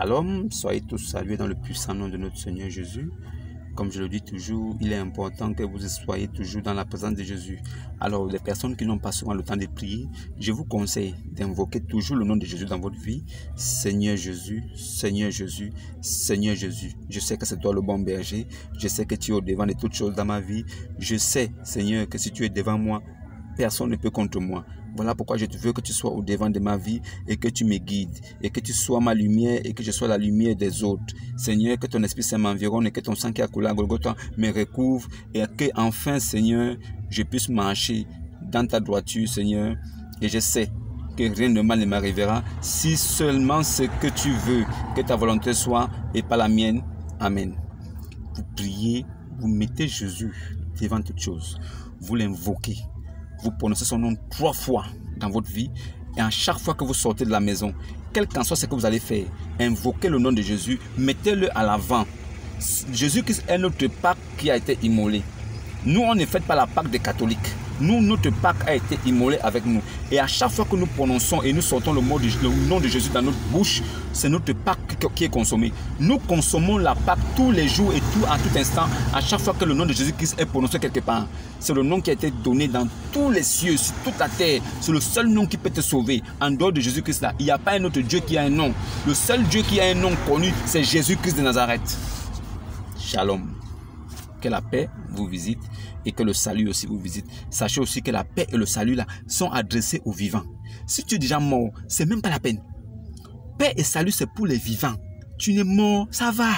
Shalom, soyez tous salués dans le puissant nom de notre Seigneur Jésus. Comme je le dis toujours, il est important que vous soyez toujours dans la présence de Jésus. Alors, les personnes qui n'ont pas souvent le temps de prier, je vous conseille d'invoquer toujours le nom de Jésus dans votre vie. Seigneur Jésus, Seigneur Jésus, Seigneur Jésus. Je sais que c'est toi le bon berger. Je sais que tu es au devant de toutes choses dans ma vie. Je sais, Seigneur, que si tu es devant moi, personne ne peut contre moi. Voilà pourquoi je veux que tu sois au devant de ma vie et que tu me guides et que tu sois ma lumière et que je sois la lumière des autres. Seigneur, que ton Esprit Saint m'environne et que ton sang qui a coulé à Golgotha me recouvre et que enfin, Seigneur, je puisse marcher dans ta droiture, Seigneur. Et je sais que rien de mal ne m'arrivera si seulement ce que tu veux, que ta volonté soit et pas la mienne. Amen. Vous priez, vous mettez Jésus devant toutes choses. Vous l'invoquez. Vous prononcez son nom 3 fois dans votre vie. Et à chaque fois que vous sortez de la maison, quel qu'en soit ce que vous allez faire, invoquez le nom de Jésus, mettez-le à l'avant. Jésus-Christ est notre Pâque qui a été immolé. Nous, on ne fait pas la Pâque des catholiques. Nous, notre Pâque a été immolé avec nous. Et à chaque fois que nous prononçons et nous sortons le nom de Jésus dans notre bouche, c'est notre Pâque qui est consommé. Nous consommons la Pâque tous les jours et à tout instant, à chaque fois que le nom de Jésus-Christ est prononcé quelque part. C'est le nom qui a été donné dans tous les cieux, sur toute la terre. C'est le seul nom qui peut te sauver. En dehors de Jésus-Christ là, il n'y a pas un autre Dieu qui a un nom. Le seul Dieu qui a un nom connu, c'est Jésus-Christ de Nazareth. Shalom. Que la paix vous visite et que le salut aussi vous visite. Sachez aussi que la paix et le salut là sont adressés aux vivants. Si tu es déjà mort, c'est même pas la peine. Paix et salut, c'est pour les vivants. Tu es mort, ça va.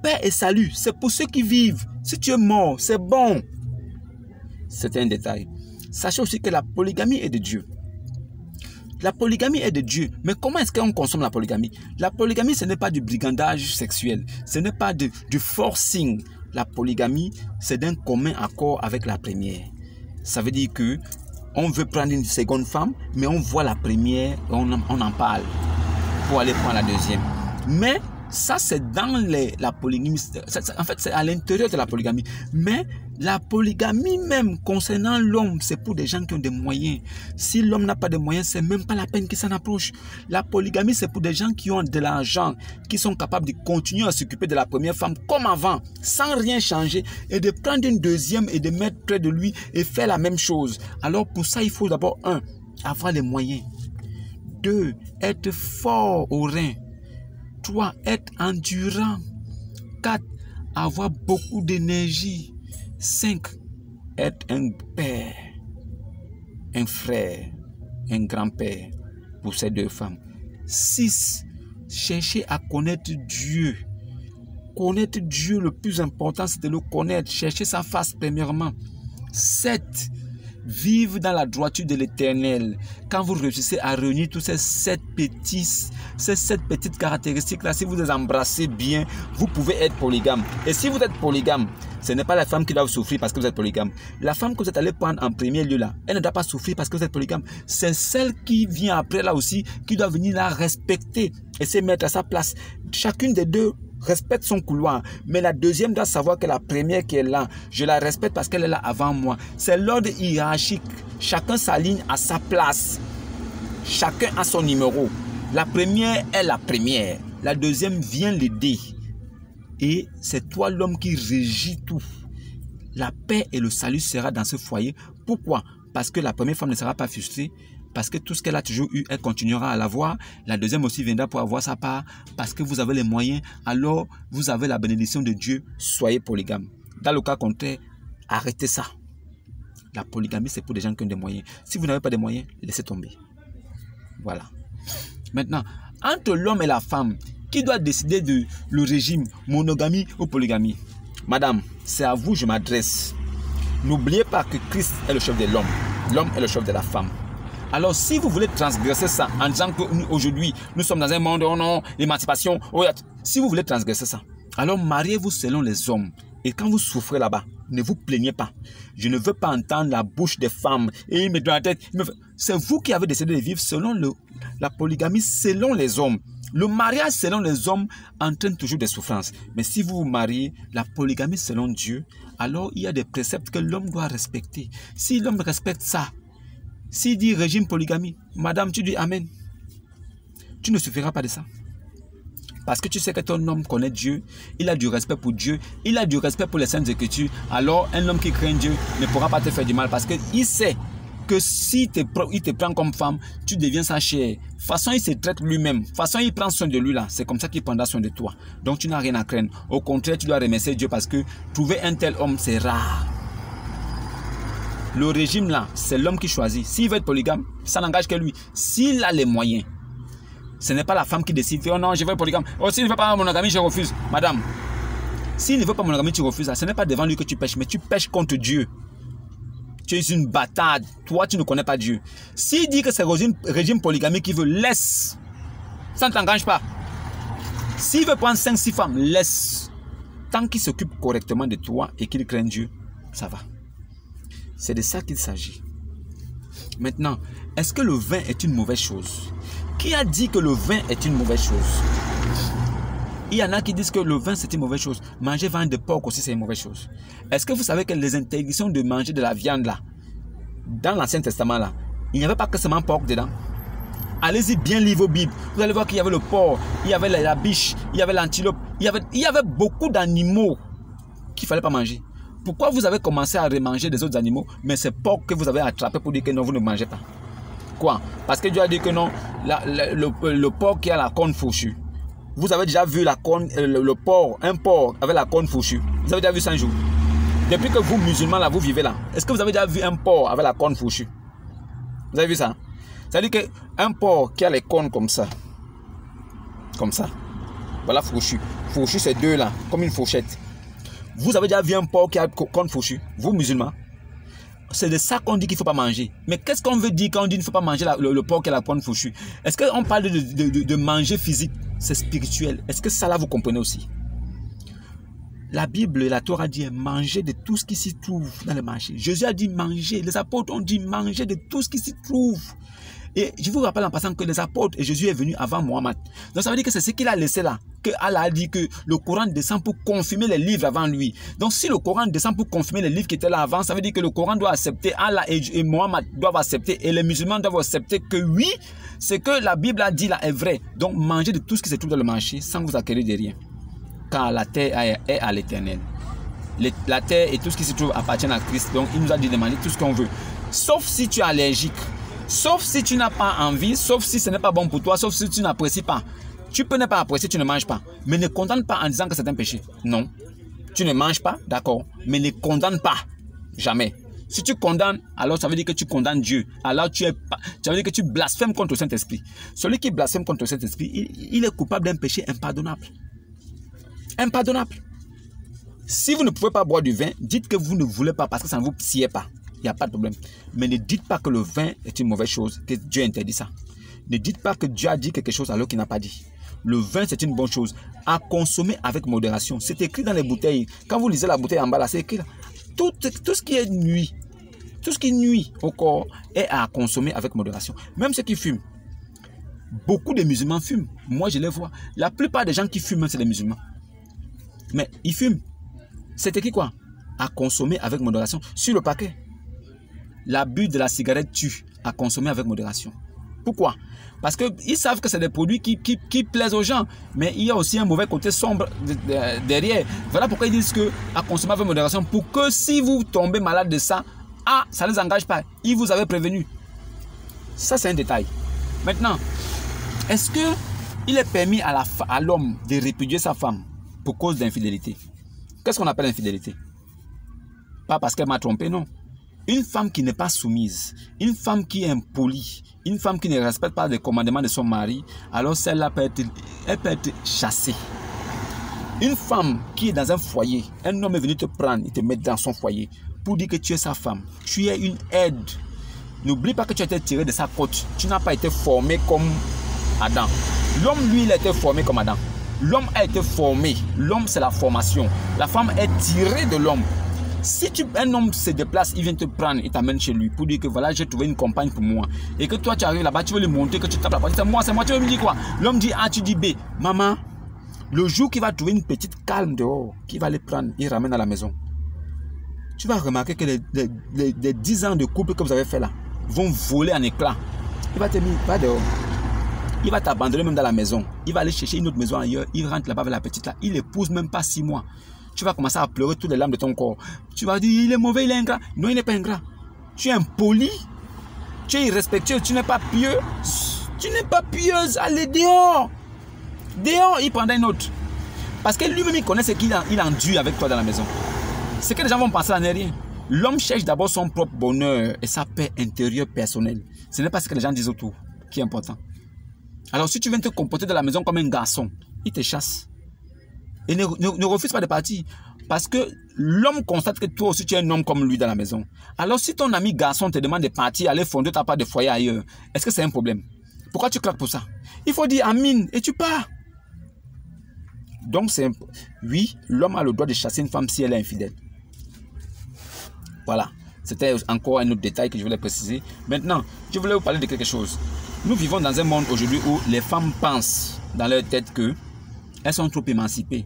Paix et salut, c'est pour ceux qui vivent. Si tu es mort, c'est bon. C'est un détail. Sachez aussi que la polygamie est de Dieu. La polygamie est de Dieu. Mais comment est-ce qu'on consomme la polygamie? La polygamie, ce n'est pas du brigandage sexuel. Ce n'est pas du forcing. La polygamie, c'est d'un commun accord avec la première. Ça veut dire que on veut prendre une seconde femme, mais on voit la première, on en parle pour aller prendre la deuxième. Mais ça, c'est dans la polygamie. En fait, c'est à l'intérieur de la polygamie. Mais la polygamie même, concernant l'homme, c'est pour des gens qui ont des moyens. Si l'homme n'a pas de moyens, c'est même pas la peine qu'il s'en approche. La polygamie, c'est pour des gens qui ont de l'argent, qui sont capables de continuer à s'occuper de la première femme comme avant, sans rien changer, et de prendre une deuxième et de mettre près de lui et faire la même chose. Alors pour ça, il faut d'abord, 1, avoir les moyens. 2, être fort au rein. 3, être endurant. 4, avoir beaucoup d'énergie. 5, être un père, un frère, un grand-père pour ces 2 femmes. 6, chercher à connaître Dieu. Connaître Dieu, le plus important, c'est de le connaître. Chercher sa face premièrement. 7, vivre dans la droiture de l'Éternel. Quand vous réussissez à réunir tous ces 7 petites caractéristiques-là, si vous les embrassez bien, vous pouvez être polygame. Et si vous êtes polygame, ce n'est pas la femme qui doit souffrir parce que vous êtes polygame. La femme que vous êtes allé prendre en premier lieu là, elle ne doit pas souffrir parce que vous êtes polygame. C'est celle qui vient après là aussi qui doit venir la respecter et se mettre à sa place. Chacune des 2 respecte son couloir, mais la deuxième doit savoir que la première qui est là, je la respecte parce qu'elle est là avant moi. C'est l'ordre hiérarchique. Chacun s'aligne à sa place. Chacun a son numéro. La première est la première. La deuxième vient l'aider. Et c'est toi l'homme qui régit tout. La paix et le salut sera dans ce foyer. Pourquoi? Parce que la première femme ne sera pas frustrée. Parce que tout ce qu'elle a toujours eu, elle continuera à l'avoir. La deuxième aussi viendra pour avoir sa part. Parce que vous avez les moyens. Alors, vous avez la bénédiction de Dieu. Soyez polygame. Dans le cas contraire, arrêtez ça. La polygamie, c'est pour des gens qui ont des moyens. Si vous n'avez pas de moyens, laissez tomber. Voilà. Maintenant, entre l'homme et la femme, qui doit décider de le régime, monogamie ou polygamie? Madame, c'est à vous que je m'adresse. N'oubliez pas que Christ est le chef de l'homme. L'homme est le chef de la femme. Alors, si vous voulez transgresser ça, en disant qu'aujourd'hui, nous sommes dans un monde, oh non, l'émancipation, oh, si vous voulez transgresser ça, alors mariez-vous selon les hommes. Et quand vous souffrez là-bas, ne vous plaignez pas. Je ne veux pas entendre la bouche des femmes. Et il me donne la tête. C'est vous qui avez décidé de vivre selon la polygamie, selon les hommes. Le mariage selon les hommes entraîne toujours des souffrances. Mais si vous vous mariez, la polygamie selon Dieu, alors il y a des préceptes que l'homme doit respecter. Si l'homme respecte ça, s'il dit régime polygamie, madame, tu dis amen. Tu ne souffriras pas de ça. parce que tu sais que ton homme connaît Dieu, il a du respect pour Dieu, il a du respect pour les saintes écritures, alors un homme qui craint Dieu ne pourra pas te faire du mal parce qu'il sait que si il te prend comme femme, tu deviens sa chair. De toute façon, il se traite lui-même. De toute façon, il prend soin de lui là. C'est comme ça qu'il prendra soin de toi. Donc, tu n'as rien à craindre. Au contraire, tu dois remercier Dieu parce que trouver un tel homme, c'est rare. Le régime là, c'est l'homme qui choisit. S'il veut être polygame, ça n'engage que lui. S'il a les moyens, ce n'est pas la femme qui décide. Oh non, je veux être polygame. Oh, s'il ne veut pas monogamie, je refuse. Madame, s'il ne veut pas monogamie, tu refuses. Ce n'est pas devant lui que tu pêches, mais tu pêches contre Dieu. Tu es une bâtarde. Toi, tu ne connais pas Dieu. S'il dit que c'est régime polygamique qu'il veut, laisse. Ça ne t'engage pas. S'il veut prendre 5-6 femmes, laisse. Tant qu'il s'occupe correctement de toi et qu'il craint Dieu, ça va. C'est de ça qu'il s'agit. Maintenant, est-ce que le vin est une mauvaise chose? Qui a dit que le vin est une mauvaise chose? Il y en a qui disent que le vin c'est une mauvaise chose. Manger viande de porc aussi c'est une mauvaise chose. Est-ce que vous savez que les interdictions de manger de la viande là, dans l'Ancien Testament là, il n'y avait pas que seulement porc dedans? Allez-y bien lire vos Bibles. Vous allez voir qu'il y avait le porc, il y avait la biche, il y avait l'antilope, il y avait beaucoup d'animaux qu'il ne fallait pas manger. Pourquoi vous avez commencé à remanger des autres animaux, mais c'est porc que vous avez attrapé pour dire que non, vous ne mangez pas? Quoi? Parce que Dieu a dit que non, le porc qui a la corne fourchue. Vous avez déjà vu la corne, un porc avec la corne fourchue? Vous avez déjà vu ça un jour? Depuis que vous, musulmans, là, vous vivez là, est-ce que vous avez déjà vu un porc avec la corne fourchue? Vous avez vu ça? C'est-à-dire qu'un porc qui a les cornes comme ça, voilà fourchu. Fourchu, c'est deux là, comme une fourchette. Vous avez déjà vu un porc qui a corne fourchue? Vous, musulmans? C'est de ça qu'on dit qu'il ne faut pas manger. Mais qu'est-ce qu'on veut dire quand on dit qu'il ne faut pas manger le porc qui a la corne fourchue? Est-ce qu'on parle de manger physique? C'est spirituel. Est-ce que ça là vous comprenez aussi? La Bible et la Torah dit manger de tout ce qui s'y trouve dans le marché. Jésus a dit manger. Les apôtres ont dit manger de tout ce qui s'y trouve. Et je vous rappelle en passant que les apôtres et Jésus est venu avant Mohammed. Donc ça veut dire que c'est ce qu'il a laissé là. Que Allah a dit que le Coran descend pour confirmer les livres avant lui. Donc si le Coran descend pour confirmer les livres qui étaient là avant, ça veut dire que le Coran doit accepter, Allah et Mohammed doivent accepter, et les musulmans doivent accepter que oui, ce que la Bible a dit là est vrai. Donc mangez de tout ce qui se trouve dans le marché sans vous acquérir de rien. Car la terre est à l'Éternel. La terre et tout ce qui se trouve appartiennent à Christ. Donc il nous a dit de manger tout ce qu'on veut. Sauf si tu es allergique. Sauf si tu n'as pas envie, sauf si ce n'est pas bon pour toi, sauf si tu n'apprécies pas. Tu peux ne pas apprécier, tu ne manges pas. Mais ne condamne pas en disant que c'est un péché. Non. Tu ne manges pas, d'accord. Mais ne condamne pas. Jamais. Si tu condamnes, alors ça veut dire que tu condamnes Dieu. Alors ça veut dire que tu blasphèmes contre le Saint-Esprit. Celui qui blasphème contre le Saint-Esprit, il est coupable d'un péché impardonnable. Impardonnable. Si vous ne pouvez pas boire du vin, dites que vous ne voulez pas parce que ça ne vous sied pas. Il n'y a pas de problème. Mais ne dites pas que le vin est une mauvaise chose, que Dieu interdit ça. Ne dites pas que Dieu a dit quelque chose alors qu'il n'a pas dit. Le vin, c'est une bonne chose. À consommer avec modération. C'est écrit dans les bouteilles. Quand vous lisez la bouteille en bas, là, c'est écrit là. Tout ce qui est nuit, tout ce qui nuit au corps est à consommer avec modération. Même ceux qui fument. Beaucoup de musulmans fument. Moi, je les vois. La plupart des gens qui fument, c'est les musulmans. Mais ils fument. C'est écrit quoi? À consommer avec modération. Sur le paquet. L'abus de la cigarette tue, à consommer avec modération. Pourquoi? Parce qu'ils savent que c'est des produits qui plaisent aux gens, mais il y a aussi un mauvais côté sombre derrière. Voilà pourquoi ils disent que à consommer avec modération, pour que si vous tombez malade de ça, ça ne les engage pas. Ils vous avaient prévenu. Ça, c'est un détail. Maintenant, est-ce qu'il est permis à l'homme de répudier sa femme pour cause d'infidélité? Qu'est-ce qu'on appelle infidélité? Pas parce qu'elle m'a trompé, non. Une femme qui n'est pas soumise, une femme qui est impolie, une femme qui ne respecte pas les commandements de son mari, alors celle-là peut être chassée. Une femme qui est dans un foyer, un homme est venu te prendre et te mettre dans son foyer pour dire que tu es sa femme. Tu es une aide. N'oublie pas que tu as été tiré de sa côte. Tu n'as pas été formé comme Adam. L'homme, lui, il a été formé comme Adam. L'homme a été formé. L'homme, c'est la formation. La femme est tirée de l'homme. Si un homme se déplace, il vient te prendre et t'amène chez lui pour dire que voilà, j'ai trouvé une compagne pour moi. Et que toi, tu arrives là-bas, tu veux lui montrer que tu tapes la porte. C'est moi, tu veux me dire quoi? L'homme dit A, tu dis B. Maman, le jour qu'il va trouver une petite calme dehors, qui va les prendre, il ramène à la maison. Tu vas remarquer que les 10 ans de couple que vous avez fait là vont voler en éclats. Il va te dire, va dehors. il va t'abandonner même dans la maison. Il va aller chercher une autre maison ailleurs. Il rentre là-bas avec la petite là. Il l'épouse même pas 6 mois. Tu vas commencer à pleurer toutes les larmes de ton corps. Tu vas dire, il est mauvais, il est ingrat. Non, il n'est pas ingrat. Tu es impoli. Tu es irrespectueux. Tu n'es pas pieux. Tu n'es pas pieuse. Allez dehors. Dehors, il prendra une autre. Parce que lui-même, il connaît ce qu'il endure avec toi dans la maison. Ce que les gens vont penser, ça n'est rien. L'homme cherche d'abord son propre bonheur et sa paix intérieure personnelle. Ce n'est pas ce que les gens disent autour qui est important. Alors, si tu viens te comporter dans la maison comme un garçon, il te chasse. Et ne refuse pas de partir. Parce que l'homme constate que toi aussi tu es un homme comme lui dans la maison. Alors, si ton ami garçon te demande de partir, aller fonder ta part de foyer ailleurs, est-ce que c'est un problème? Pourquoi tu claques pour ça? Il faut dire Amin et tu pars. Donc, oui, l'homme a le droit de chasser une femme si elle est infidèle. Voilà. C'était encore un autre détail que je voulais préciser. Maintenant, je voulais vous parler de quelque chose. Nous vivons dans un monde aujourd'hui où les femmes pensent dans leur tête qu'elles sont trop émancipées.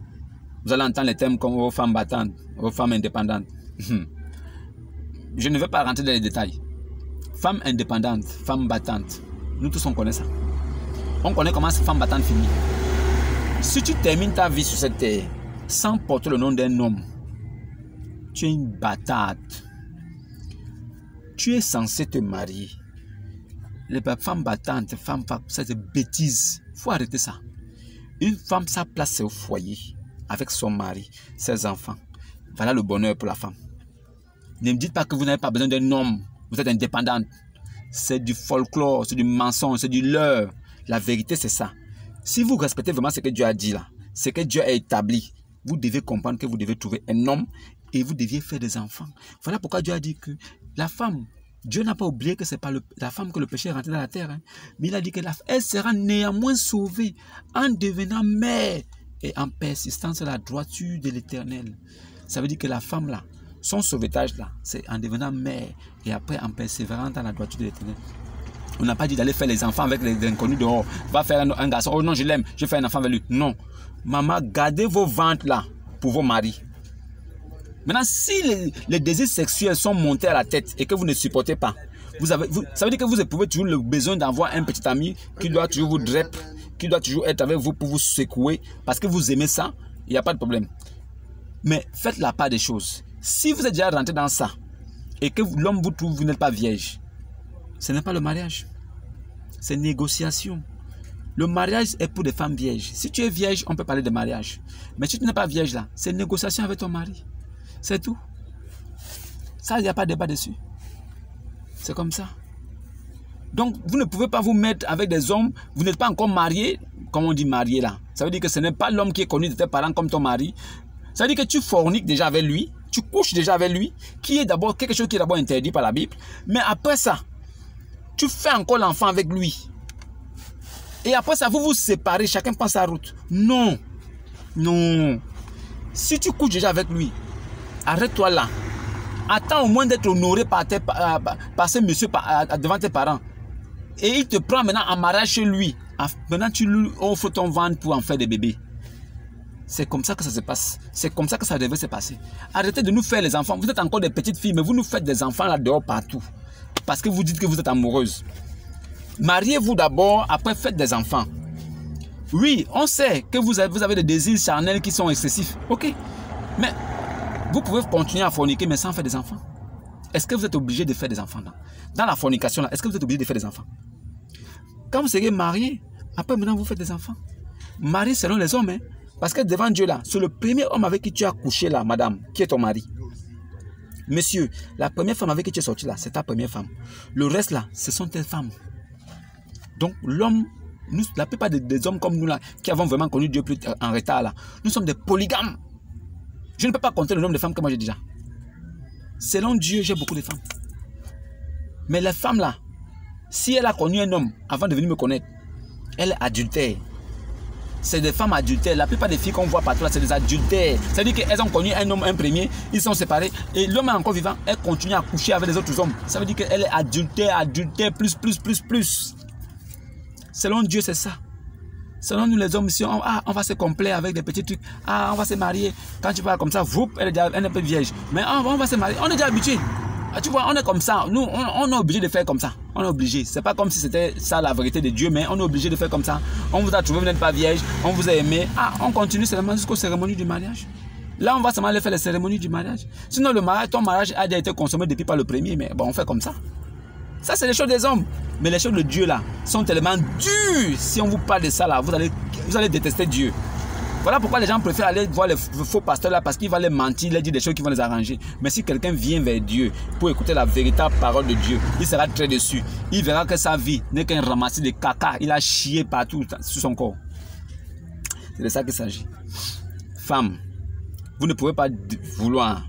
Vous allez entendre les termes comme aux femmes battantes, aux femmes indépendantes. Je ne vais pas rentrer dans les détails. Femme indépendante, femme battante. Nous tous on connaît ça. On connaît comment cette femme battante finit. Si tu termines ta vie sur cette terre sans porter le nom d'un homme, tu es une battante. Tu es censé te marier. Les femmes battantes, femmes, c'est des bêtises. Il faut arrêter ça. Une femme, sa place, c'est au foyer, avec son mari, ses enfants. Voilà le bonheur pour la femme. Ne me dites pas que vous n'avez pas besoin d'un homme. Vous êtes indépendante. C'est du folklore, c'est du mensonge, c'est du leurre. La vérité, c'est ça. Si vous respectez vraiment ce que Dieu a dit là, ce que Dieu a établi, vous devez comprendre que vous devez trouver un homme et vous deviez faire des enfants. Voilà pourquoi Dieu a dit que la femme, Dieu n'a pas oublié que ce n'est pas la femme que le péché est rentré dans la terre. Hein. Mais il a dit qu'elle sera néanmoins sauvée en devenant mère et en persistant sur la droiture de l'Éternel. Ça veut dire que la femme là, son sauvetage là, c'est en devenant mère et après en persévérant dans la droiture de l'Éternel. On n'a pas dit d'aller faire les enfants avec les inconnus dehors. Va faire un garçon. Oh non, je l'aime. Je fais un enfant avec lui. Non. Maman, gardez vos ventres là pour vos maris. Maintenant, si les désirs sexuels sont montés à la tête et que vous ne supportez pas, ça veut dire que vous éprouvez toujours le besoin d'avoir un petit ami qui doit toujours vous draper, qui doit toujours être avec vous pour vous secouer parce que vous aimez ça. Il n'y a pas de problème. Mais faites la part des choses. Si vous êtes déjà rentré dans ça et que l'homme vous trouve, vous n'êtes pas vierge, ce n'est pas le mariage. C'est négociation. Le mariage est pour des femmes vierges. Si tu es vierge, on peut parler de mariage. Mais si tu n'es pas vierge là, c'est négociation avec ton mari. C'est tout. Ça, il n'y a pas de débat dessus. C'est comme ça. Donc, vous ne pouvez pas vous mettre avec des hommes. Vous n'êtes pas encore marié, comme on dit marié là. Ça veut dire que ce n'est pas l'homme qui est connu de tes parents comme ton mari. Ça veut dire que tu forniques déjà avec lui. Tu couches déjà avec lui. Qui est d'abord quelque chose qui est d'abord interdit par la Bible. Mais après ça, tu fais encore l'enfant avec lui. Et après ça, vous vous séparez, chacun prend sa route. Non. Non. Si tu couches déjà avec lui, arrête-toi là. Attends au moins d'être honoré par ce monsieur devant tes parents. Et il te prend maintenant en mariage chez lui. Maintenant, tu lui offres ton ventre pour en faire des bébés. C'est comme ça que ça se passe. C'est comme ça que ça devait se passer. Arrêtez de nous faire les enfants. Vous êtes encore des petites filles, mais vous nous faites des enfants là dehors partout. Parce que vous dites que vous êtes amoureuse. Mariez-vous d'abord, après faites des enfants. Oui, on sait que vous avez des désirs charnels qui sont excessifs. Ok. Mais vous pouvez continuer à forniquer, mais sans faire des enfants. Est-ce que vous êtes obligé de faire des enfants là? Dans la fornication, est-ce que vous êtes obligé de faire des enfants? Quand vous serez marié, après maintenant vous faites des enfants. Marié selon les hommes. Hein? Parce que devant Dieu là, c'est le premier homme avec qui tu as couché là, madame, qui est ton mari. Monsieur, la première femme avec qui tu es sorti là, c'est ta première femme. Le reste là, ce sont tes femmes. Donc l'homme, la plupart des hommes comme nous là, qui avons vraiment connu Dieu plus en retard là, nous sommes des polygames. Je ne peux pas compter le nombre de femmes que moi j'ai déjà. Selon Dieu, j'ai beaucoup de femmes. Mais les femmes là, si elle a connu un homme avant de venir me connaître, elle est adultère. C'est des femmes adultères. La plupart des filles qu'on voit partout là, c'est des adultères. C'est-à-dire qu'elles ont connu un homme, un premier, ils sont séparés. Et l'homme est encore vivant, elle continue à coucher avec les autres hommes. Ça veut dire qu'elle est adultère, plus. Selon Dieu, c'est ça. Selon nous les hommes, si on va se complaire avec des petits trucs. On va se marier. Quand tu parles comme ça, elle est un peu vierge. Mais on va se marier. On est déjà habitué. Ah, tu vois, on est comme ça. Nous, on est obligé de faire comme ça. On est obligé. C'est pas comme si c'était ça la vérité de Dieu, mais on est obligé de faire comme ça. On vous a trouvé, vous n'êtes pas vierge. On vous a aimé. Ah, on continue seulement jusqu'aux cérémonies du mariage. Là, on va seulement aller faire les cérémonies du mariage. Sinon, le mariage, ton mariage a déjà été consommé depuis par le premier, mais bon, on fait comme ça. Ça, c'est les choses des hommes. Mais les choses de Dieu, là, sont tellement dures. Si on vous parle de ça, là, vous allez détester Dieu. Voilà pourquoi les gens préfèrent aller voir les faux pasteurs là, parce qu'ils vont les mentir, les dire des choses qui vont les arranger. Mais si quelqu'un vient vers Dieu pour écouter la véritable parole de Dieu, il sera très déçu. Il verra que sa vie n'est qu'un ramassis de caca. Il a chié partout sur son corps. C'est de ça qu'il s'agit. Femme, vous ne pouvez pas vouloir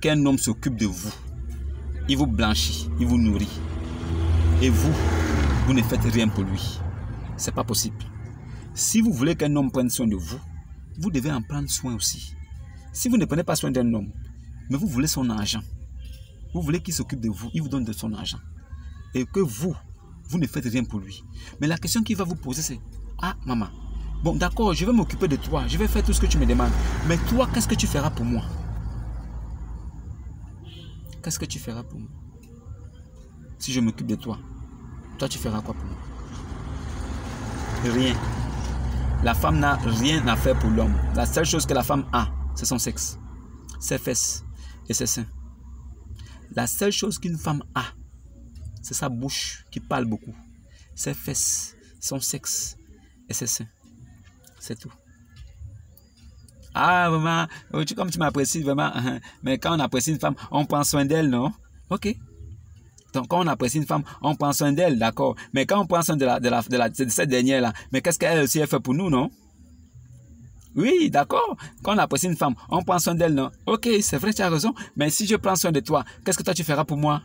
qu'un homme s'occupe de vous. Il vous blanchit, il vous nourrit. Et vous, vous ne faites rien pour lui. C'est pas possible. Si vous voulez qu'un homme prenne soin de vous, vous devez en prendre soin aussi. Si vous ne prenez pas soin d'un homme, mais vous voulez son argent, vous voulez qu'il s'occupe de vous, il vous donne de son argent, et que vous ne faites rien pour lui. Mais la question qu'il va vous poser, c'est: ah, maman, bon, d'accord, je vais m'occuper de toi, je vais faire tout ce que tu me demandes, mais toi, qu'est-ce que tu feras pour moi? Qu'est-ce que tu feras pour moi? Si je m'occupe de toi, toi, tu feras quoi pour moi? Rien. La femme n'a rien à faire pour l'homme. La seule chose que la femme a, c'est son sexe, ses fesses et ses seins. La seule chose qu'une femme a, c'est sa bouche qui parle beaucoup, ses fesses, son sexe et ses seins. C'est tout. Ah, vraiment, comme tu m'apprécies, vraiment, mais quand on apprécie une femme, on prend soin d'elle, non? Ok. Donc, quand on apprécie une femme, on prend soin d'elle, d'accord. Mais quand on prend soin de cette dernière-là, mais qu'est-ce qu'elle aussi elle fait pour nous, non? Oui, d'accord. Quand on apprécie une femme, on prend soin d'elle, non? Ok, c'est vrai, tu as raison. Mais si je prends soin de toi, qu'est-ce que toi tu feras pour moi?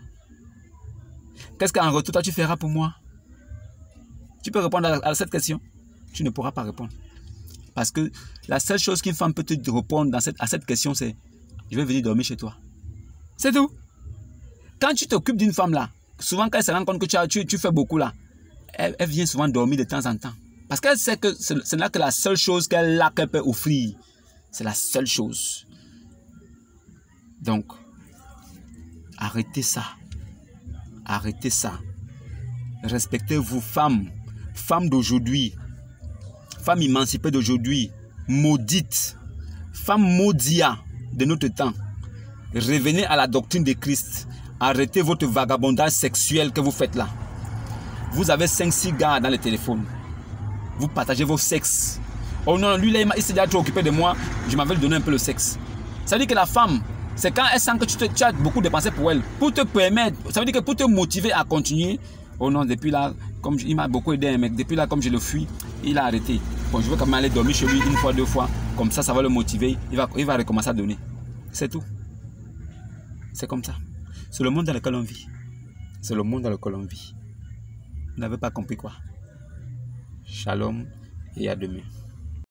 Qu'est-ce qu'en retour, toi tu feras pour moi? Tu peux répondre à cette question? Tu ne pourras pas répondre. Parce que la seule chose qu'une femme peut te répondre à cette question, c'est: je vais venir dormir chez toi. C'est tout. Quand tu t'occupes d'une femme là, souvent quand elle se rend compte que tu fais beaucoup là, elle vient souvent dormir de temps en temps. Parce qu'elle sait que ce n'est que la seule chose qu'elle peut offrir. C'est la seule chose. Donc, arrêtez ça. Arrêtez ça. Respectez-vous, femmes. Femmes d'aujourd'hui. Femmes émancipées d'aujourd'hui. Maudites. Femmes maudia de notre temps. Revenez à la doctrine de Christ. Arrêtez votre vagabondage sexuel que vous faites là. Vous avez 5-6 gars dans le téléphone. Vous partagez vos sexes. Oh non, lui là, il s'est déjà trop occupé de moi. Je m'avais donné un peu le sexe. Ça veut dire que la femme, c'est quand elle sent que tu as beaucoup dépensé pour elle. Pour te permettre, ça veut dire que pour te motiver à continuer. Oh non, depuis là, comme il m'a beaucoup aidé, mec. Depuis là, comme je le fuis, il a arrêté. Bon, je veux quand même aller dormir chez lui 1 fois, 2 fois. Comme ça va le motiver. Il va recommencer à donner. C'est tout. C'est comme ça. C'est le monde dans lequel on vit. C'est le monde dans lequel on vit. Vous n'avez pas compris quoi? Shalom et à demain.